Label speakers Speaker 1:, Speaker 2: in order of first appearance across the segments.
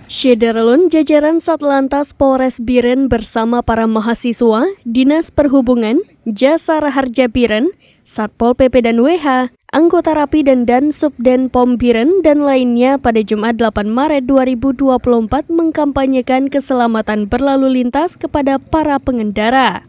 Speaker 1: Syederlun jajaran Satlantas Polres Biren bersama para mahasiswa, Dinas Perhubungan, Jasa Raharja Biren, Satpol PP dan WH, anggota Rapi dan Dansubden Pom Biren dan lainnya pada Jumat 8 Maret 2024 mengkampanyekan keselamatan berlalu lintas kepada para pengendara.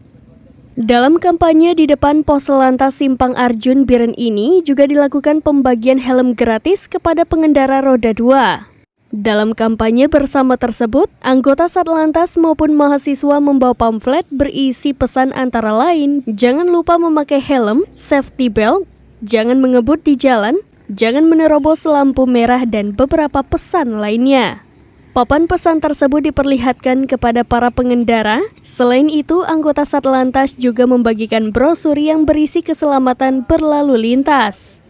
Speaker 1: Dalam kampanye di depan Pos Lantas Simpang Arjun Biren ini juga dilakukan pembagian helm gratis kepada pengendara roda 2. Dalam kampanye bersama tersebut, anggota Satlantas maupun mahasiswa membawa pamflet berisi pesan antara lain, jangan lupa memakai helm, safety belt, jangan mengebut di jalan, jangan menerobos lampu merah dan beberapa pesan lainnya. Papan pesan tersebut diperlihatkan kepada para pengendara. Selain itu, anggota Satlantas juga membagikan brosur yang berisi keselamatan berlalu lintas.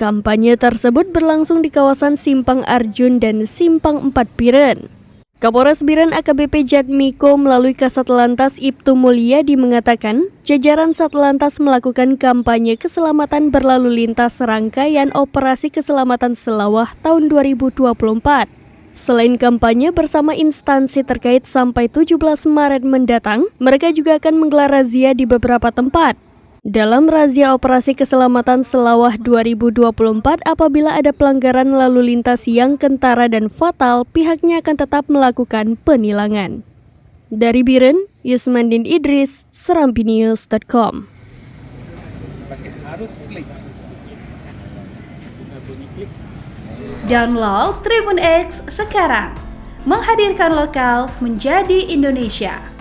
Speaker 1: Kampanye tersebut berlangsung di kawasan Simpang Arjun dan Simpang 4 Biren. Kapolres Biren AKBP Jatmiko melalui Kasat Lantas Ibtu Mulyadi mengatakan, jajaran Satlantas melakukan kampanye keselamatan berlalu lintas rangkaian Operasi Keselamatan Selawah tahun 2024. Selain kampanye bersama instansi terkait sampai 17 Maret mendatang, mereka juga akan menggelar razia di beberapa tempat. Dalam razia Operasi Keselamatan Selawah 2024, apabila ada pelanggaran lalu lintas yang kentara dan fatal, pihaknya akan tetap melakukan penilangan. Dari Biren, Yusmandin Idris, serampinews.com.
Speaker 2: Download Tribun X sekarang, menghadirkan lokal menjadi Indonesia.